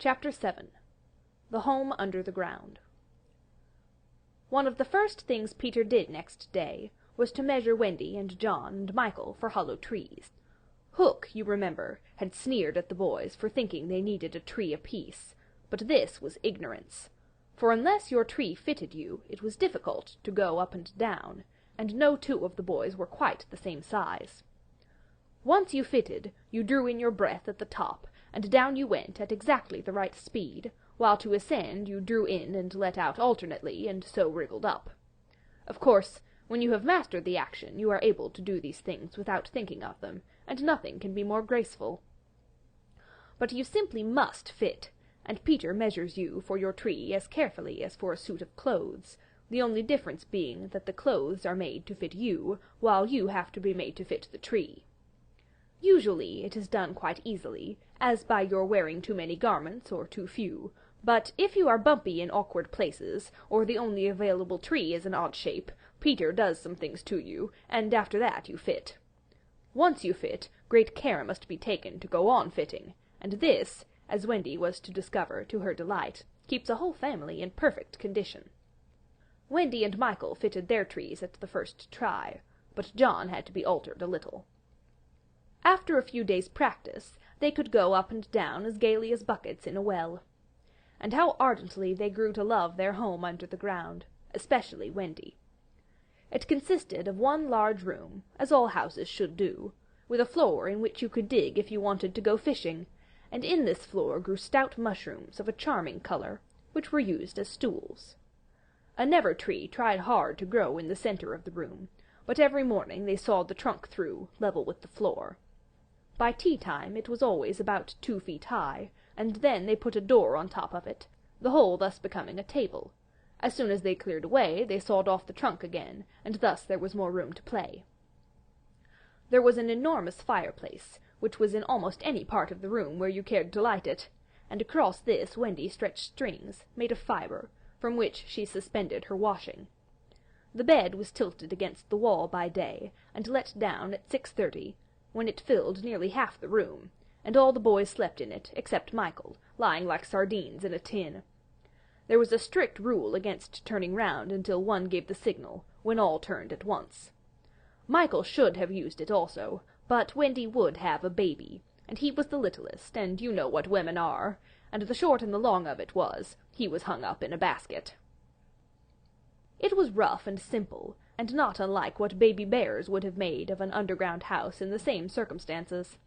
Chapter 7 The Home Under the Ground. One of the first things Peter did next day was to measure Wendy and John and Michael for hollow trees. Hook, you remember, had sneered at the boys for thinking they needed a tree apiece, but this was ignorance, for unless your tree fitted you, it was difficult to go up and down, and no two of the boys were quite the same size. Once you fitted, you drew in your breath at the top, and down you went at exactly the right speed, while to ascend you drew in and let out alternately, and so wriggled up. Of course, when you have mastered the action, you are able to do these things without thinking of them, and nothing can be more graceful. But you simply must fit, and Peter measures you for your tree as carefully as for a suit of clothes, the only difference being that the clothes are made to fit you, while you have to be made to fit the tree. Usually it is done quite easily, as by your wearing too many garments or too few, but if you are bumpy in awkward places, or the only available tree is an odd shape, Peter does some things to you, and after that you fit. Once you fit, great care must be taken to go on fitting, and this, as Wendy was to discover to her delight, keeps a whole family in perfect condition. Wendy and Michael fitted their trees at the first try, but John had to be altered a little. After a few days' practice, they could go up and down as gaily as buckets in a well. And how ardently they grew to love their home under the ground, especially Wendy. It consisted of one large room, as all houses should do, with a floor in which you could dig if you wanted to go fishing, and in this floor grew stout mushrooms of a charming colour, which were used as stools. A never tree tried hard to grow in the centre of the room, but every morning they sawed the trunk through, level with the floor. By tea-time it was always about 2 feet high, and then they put a door on top of it, the whole thus becoming a table. As soon as they cleared away, they sawed off the trunk again, and thus there was more room to play. There was an enormous fireplace, which was in almost any part of the room where you cared to light it, and across this Wendy stretched strings, made of fibre, from which she suspended her washing. The bed was tilted against the wall by day, and let down at 6:30, when it filled nearly half the room, and all the boys slept in it, except Michael, lying like sardines in a tin. There was a strict rule against turning round until one gave the signal, when all turned at once. Michael should have used it also, but Wendy would have a baby, and he was the littlest, and you know what women are, and the short and the long of it was, he was hung up in a basket. It was rough and simple, and not unlike what baby bears would have made of an underground house in the same circumstances.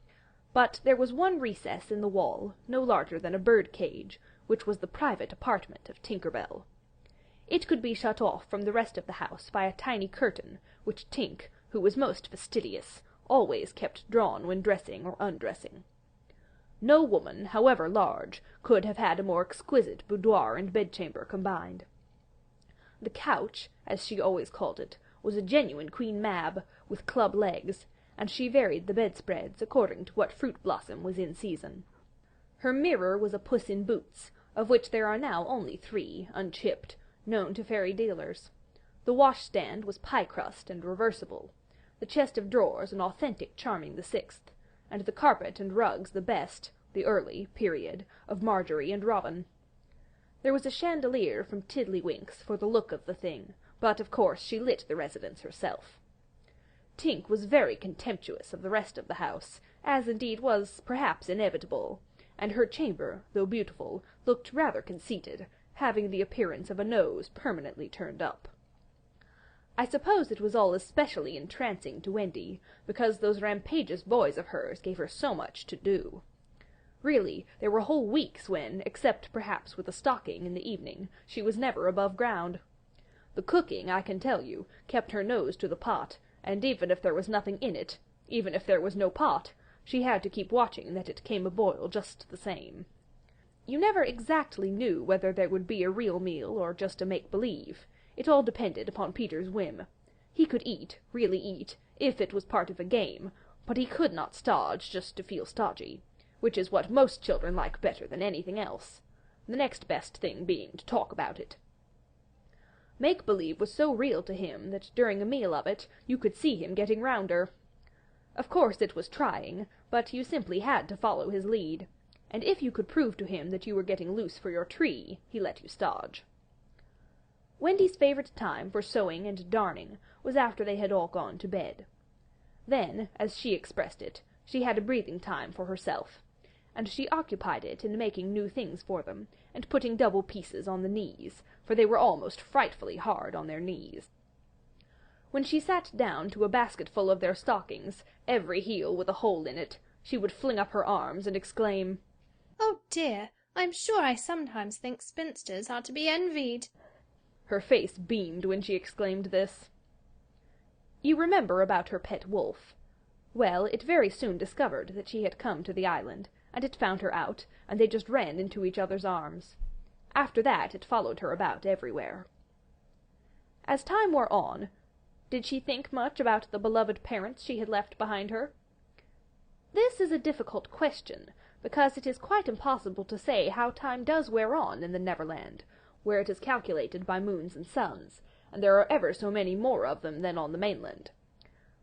But there was one recess in the wall, no larger than a bird-cage, which was the private apartment of Tinker Bell. It could be shut off from the rest of the house by a tiny curtain, which Tink, who was most fastidious, always kept drawn when dressing or undressing. No woman, however large, could have had a more exquisite boudoir and bedchamber combined. The couch, as she always called it, was a genuine Queen Mab, with club legs, and she varied the bedspreads according to what fruit blossom was in season. Her mirror was a Puss in Boots, of which there are now only 3, unchipped, known to fairy dealers. The washstand was pie crust and reversible, the chest of drawers an authentic Charming VI, and the carpet and rugs the best, the early period, of Marjorie and Robin. There was a chandelier from Tiddlywinks for the look of the thing, but of course she lit the residence herself. Tink was very contemptuous of the rest of the house, as indeed was perhaps inevitable, and her chamber, though beautiful, looked rather conceited, having the appearance of a nose permanently turned up. I suppose it was all especially entrancing to Wendy, because those rampageous boys of hers gave her so much to do. Really, there were whole weeks when, except perhaps with a stocking in the evening, she was never above ground. The cooking, I can tell you, kept her nose to the pot, and even if there was nothing in it, even if there was no pot, she had to keep watching that it came a-boil just the same. You never exactly knew whether there would be a real meal or just a make-believe. It all depended upon Peter's whim. He could eat, really eat, if it was part of a game, but he could not stodge just to feel stodgy, which is what most children like better than anything else, the next best thing being to talk about it. Make-believe was so real to him that during a meal of it you could see him getting rounder. Of course it was trying, but you simply had to follow his lead, and if you could prove to him that you were getting loose for your tree, he let you stodge. Wendy's favourite time for sewing and darning was after they had all gone to bed. Then, as she expressed it, she had a breathing time for herself, and she occupied it in making new things for them, and putting double pieces on the knees, for they were almost frightfully hard on their knees. When she sat down to a basketful of their stockings, every heel with a hole in it, she would fling up her arms and exclaim, "Oh dear, I'm sure I sometimes think spinsters are to be envied." Her face beamed when she exclaimed this. You remember about her pet wolf. Well, it very soon discovered that she had come to the island, and it found her out, and they just ran into each other's arms. After that it followed her about everywhere. As time wore on, did she think much about the beloved parents she had left behind her? This is a difficult question, because it is quite impossible to say how time does wear on in the Neverland, where it is calculated by moons and suns, and there are ever so many more of them than on the mainland.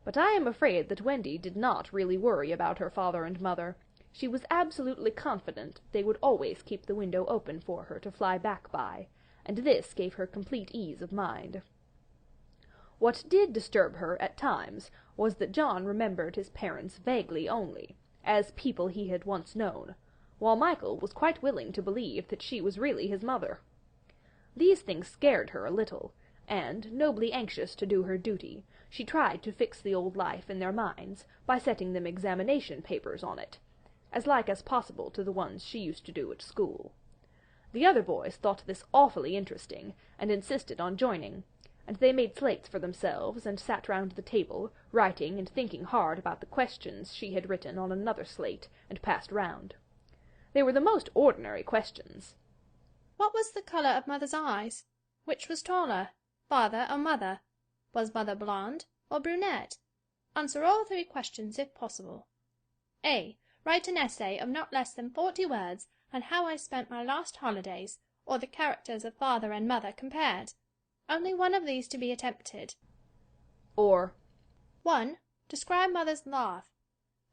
But I am afraid that Wendy did not really worry about her father and mother. She was absolutely confident they would always keep the window open for her to fly back by, and this gave her complete ease of mind. What did disturb her at times was that John remembered his parents vaguely only, as people he had once known, while Michael was quite willing to believe that she was really his mother. These things scared her a little, and, nobly anxious to do her duty, she tried to fix the old life in their minds by setting them examination papers on it, as like as possible to the ones she used to do at school. The other boys thought this awfully interesting, and insisted on joining, and they made slates for themselves, and sat round the table, writing and thinking hard about the questions she had written on another slate, and passed round. They were the most ordinary questions. What was the colour of mother's eyes? Which was taller, father or mother? Was mother blonde or brunette? Answer all 3 questions if possible. A. Write an essay of not less than 40 words on how I spent my last holidays, or the characters of father and mother compared. Only one of these to be attempted. Or 1. Describe mother's laugh.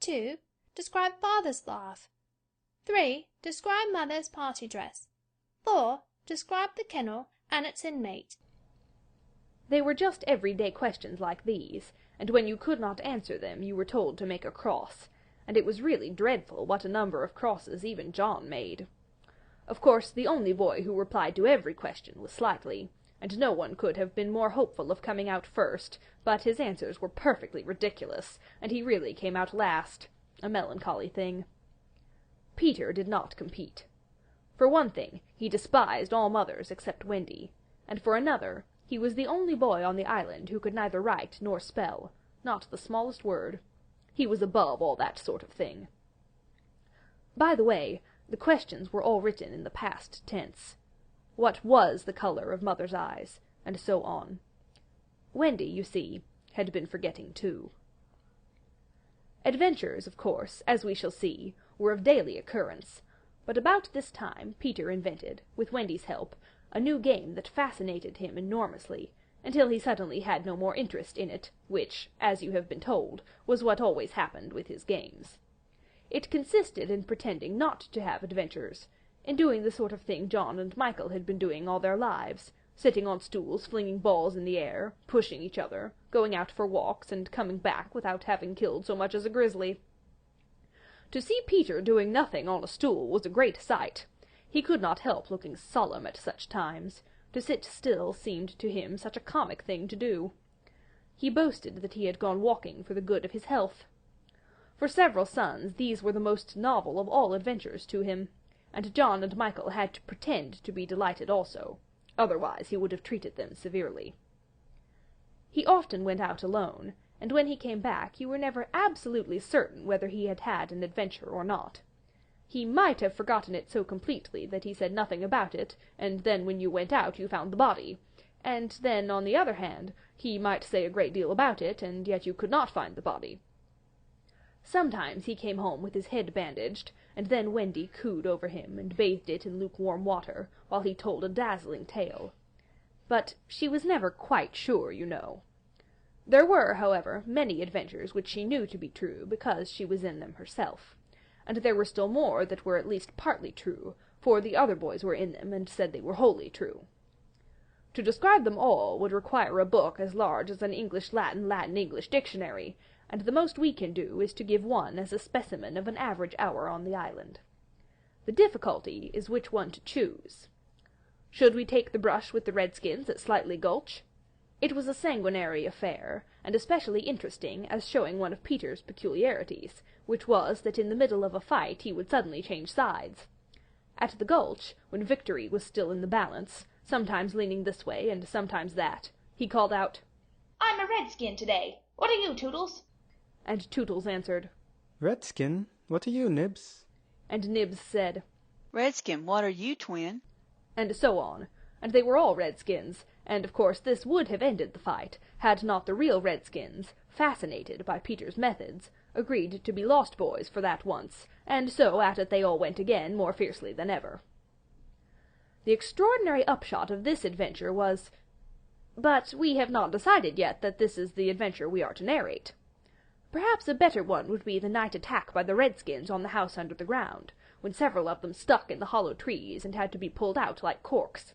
2. Describe father's laugh. 3. Describe mother's party dress. 4. Describe the kennel and its inmate. They were just everyday questions like these, and when you could not answer them you were told to make a cross, and it was really dreadful what a number of crosses even John made. Of course, the only boy who replied to every question was Slightly, and no one could have been more hopeful of coming out first, but his answers were perfectly ridiculous, and he really came out last, a melancholy thing. Peter did not compete. For one thing, he despised all mothers except Wendy, and for another, he was the only boy on the island who could neither write nor spell, not the smallest word. He was above all that sort of thing. By the way, the questions were all written in the past tense. What was the colour of mother's eyes, and so on. Wendy, you see, had been forgetting too. Adventures, of course, as we shall see, were of daily occurrence, but about this time Peter invented, with Wendy's help, a new game that fascinated him enormously, until he suddenly had no more interest in it, which, as you have been told, was what always happened with his games. It consisted in pretending not to have adventures, in doing the sort of thing John and Michael had been doing all their lives, sitting on stools, flinging balls in the air, pushing each other, going out for walks, and coming back without having killed so much as a grizzly. To see Peter doing nothing on a stool was a great sight. He could not help looking solemn at such times. To sit still seemed to him such a comic thing to do. He boasted that he had gone walking for the good of his health. For several suns these were the most novel of all adventures to him, and John and Michael had to pretend to be delighted also, otherwise he would have treated them severely. He often went out alone, and when he came back you were never absolutely certain whether he had had an adventure or not. He might have forgotten it so completely that he said nothing about it, and then when you went out you found the body, and then, on the other hand, he might say a great deal about it, and yet you could not find the body. Sometimes he came home with his head bandaged, and then Wendy cooed over him and bathed it in lukewarm water, while he told a dazzling tale. But she was never quite sure, you know. There were, however, many adventures which she knew to be true because she was in them herself, and there were still more that were at least partly true, for the other boys were in them and said they were wholly true. To describe them all would require a book as large as an English-Latin, Latin-English dictionary, and the most we can do is to give one as a specimen of an average hour on the island. The difficulty is which one to choose. Should we take the brush with the Redskins at Slightly Gulch? It was a sanguinary affair, and especially interesting as showing one of Peter's peculiarities, which was that in the middle of a fight he would suddenly change sides. At the Gulch, when victory was still in the balance, sometimes leaning this way and sometimes that, he called out, "I'm a Redskin today. What are you, Tootles?" And Tootles answered, "Redskin, what are you, Nibs?" And Nibs said, "Redskin, what are you, Twin?" And so on, and they were all Redskins, and of course this would have ended the fight, had not the real Redskins, fascinated by Peter's methods, agreed to be Lost Boys for that once, and so at it they all went again, more fiercely than ever. The extraordinary upshot of this adventure was... But we have not decided yet that this is the adventure we are to narrate. Perhaps a better one would be the night attack by the Redskins on the house under the ground, when several of them stuck in the hollow trees and had to be pulled out like corks.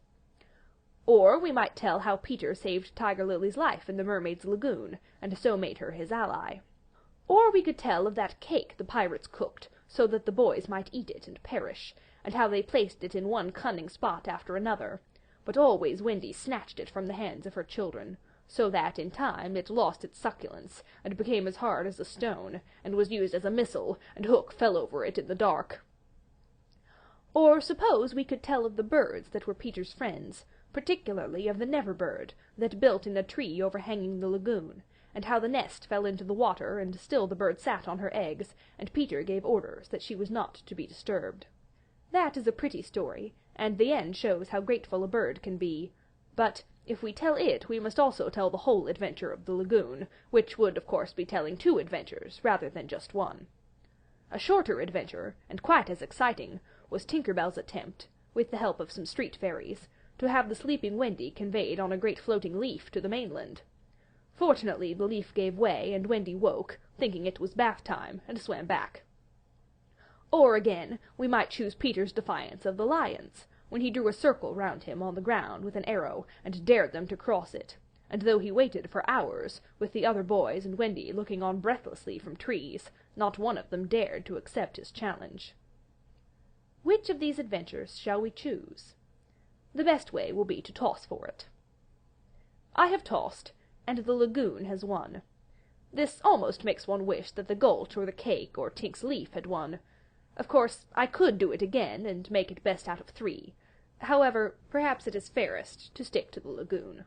Or we might tell how Peter saved Tiger Lily's life in the Mermaid's Lagoon, and so made her his ally. Or we could tell of that cake the pirates cooked, so that the boys might eat it and perish, and how they placed it in one cunning spot after another, but always Wendy snatched it from the hands of her children, so that in time it lost its succulence, and became as hard as a stone, and was used as a missile, and Hook fell over it in the dark. Or suppose we could tell of the birds that were Peter's friends, particularly of the Never bird, that built in a tree overhanging the lagoon, and how the nest fell into the water, and still the bird sat on her eggs, and Peter gave orders that she was not to be disturbed. That is a pretty story, and the end shows how grateful a bird can be, but if we tell it we must also tell the whole adventure of the lagoon, which would of course be telling two adventures rather than just one. A shorter adventure, and quite as exciting, was Tinker Bell's attempt, with the help of some street fairies, to have the sleeping Wendy conveyed on a great floating leaf to the mainland. Fortunately the leaf gave way, and Wendy woke, thinking it was bath time, and swam back. Or again, we might choose Peter's defiance of the lions, when he drew a circle round him on the ground with an arrow, and dared them to cross it, and though he waited for hours, with the other boys and Wendy looking on breathlessly from trees, not one of them dared to accept his challenge. Which of these adventures shall we choose? The best way will be to toss for it. I have tossed, and the lagoon has won. This almost makes one wish that the Gulch or the cake or Tink's leaf had won. Of course, I could do it again, and make it best out of 3. However, perhaps it is fairest to stick to the lagoon.